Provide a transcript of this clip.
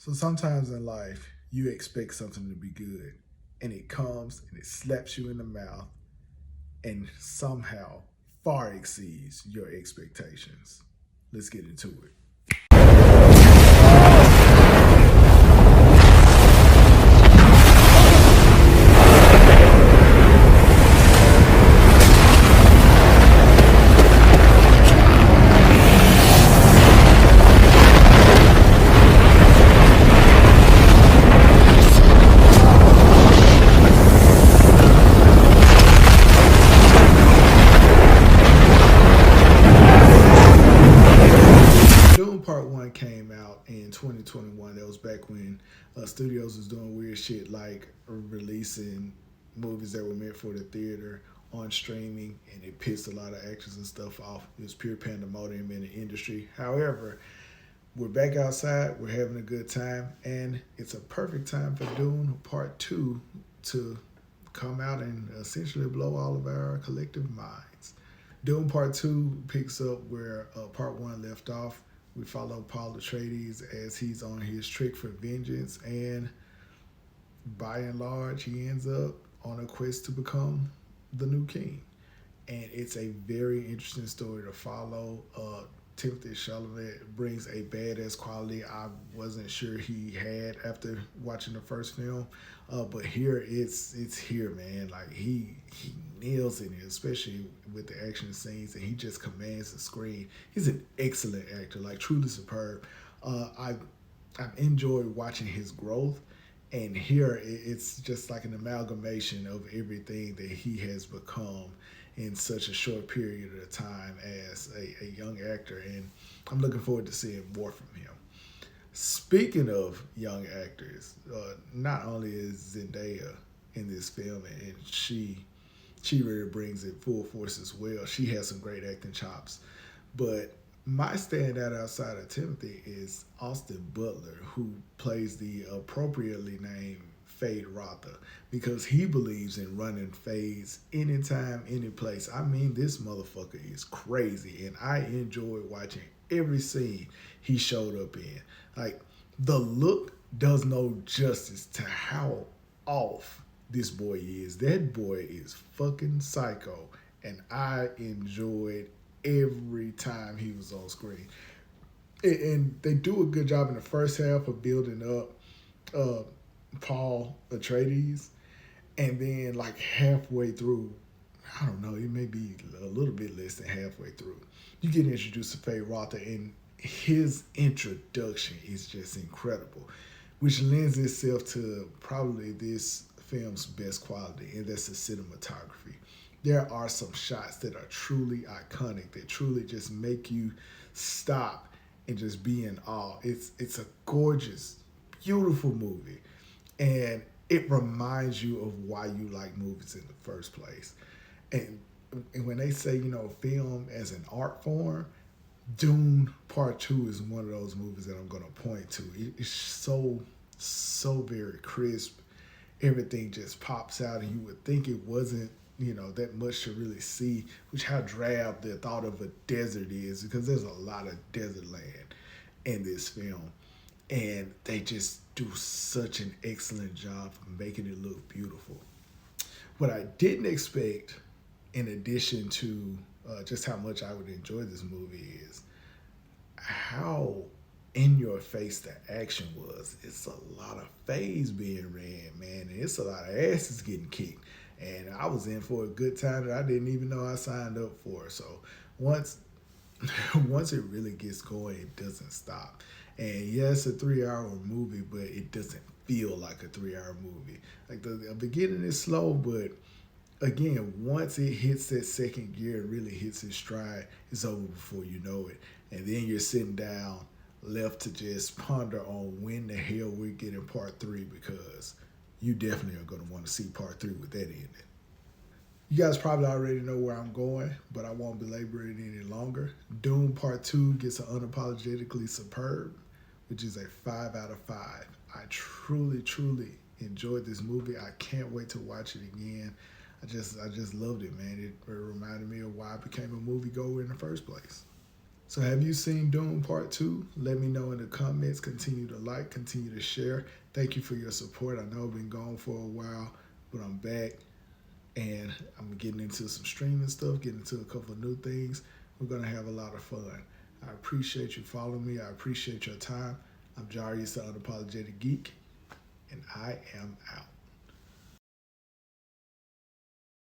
So sometimes in life, you expect something to be good, and it comes and it slaps you in the mouth and somehow far exceeds your expectations. Let's get into it. Dune Part 1 came out in 2021. That was back when studios was doing weird shit like releasing movies that were meant for the theater on streaming, and it pissed a lot of actors and stuff off. It was pure pandemonium in the industry. However, we're back outside, we're having a good time, and it's a perfect time for Dune Part 2 to come out and essentially blow all of our collective minds. Dune Part 2 picks up where Part 1 left off. We follow Paul Atreides as he's on his trick for vengeance, and by and large, he ends up on a quest to become the new king. And it's a very interesting story to follow. Timothy Chalamet brings a badass quality I wasn't sure he had after watching the first film, but here it's here, man. Like he nails it, especially with the action scenes, and he just commands the screen. He's an excellent actor, like truly superb. I've enjoyed watching his growth, and here it's just like an amalgamation of everything that he has become in such a short period of time as a young actor, and I'm looking forward to seeing more from him. Speaking of young actors, not only is Zendaya in this film, and she really brings it full force as well. She has some great acting chops, but my standout outside of Timothy is Austin Butler, who plays the appropriately named Fade Rotha, because he believes in running fades anytime, any place. I mean, this motherfucker is crazy, and I enjoy watching every scene he showed up in. Like, the look does no justice to how off this boy is. That boy is fucking psycho, and I enjoyed every time he was on screen. And they do a good job in the first half of building up uh, Paul Atreides, and then like halfway through, I don't know, it may be a little bit less than halfway through, you get introduced to Faye Rotha, and his introduction is just incredible, which lends itself to probably this film's best quality, and that's the cinematography. There are some shots that are truly iconic, that truly just make you stop and just be in awe. It's a gorgeous, beautiful movie, and it reminds you of why you like movies in the first place. And and when they say, film as an art form, Dune Part Two is one of those movies that I'm gonna point to. It's so very crisp. Everything just pops out, and you would think it wasn't, that much to really see, which how drab the thought of a desert is, because there's a lot of desert land in this film, and they just do such an excellent job of making it look beautiful. What I didn't expect, in addition to just how much I would enjoy this movie, is how in your face the action was. It's a lot of phase being ran, man, and it's a lot of asses getting kicked. And I was in for a good time that I didn't even know I signed up for. So once once it really gets going, it doesn't stop. And yeah, it's a 3 hour movie, but it doesn't feel like a 3 hour movie. Like the beginning is slow, but again, once it hits that second gear and really hits its stride, it's over before you know it. And then you're sitting down left to just ponder on when the hell we're getting part three, because you definitely are going to want to see part three with that ending. You guys probably already know where I'm going, but I won't belabor it any longer. Dune Part 2 gets an unapologetically superb, which is a 5 out of 5. I truly, truly enjoyed this movie. I can't wait to watch it again. I just loved it, man. It reminded me of why I became a moviegoer in the first place. So have you seen Dune Part 2? Let me know in the comments. Continue to like, continue to share. Thank you for your support. I know I've been gone for a while, but I'm back. And I'm getting into some streaming stuff, getting into a couple of new things. We're going to have a lot of fun. I appreciate you following me. I appreciate your time. I'm Jarius, the Unapologetic Geek, and I am out.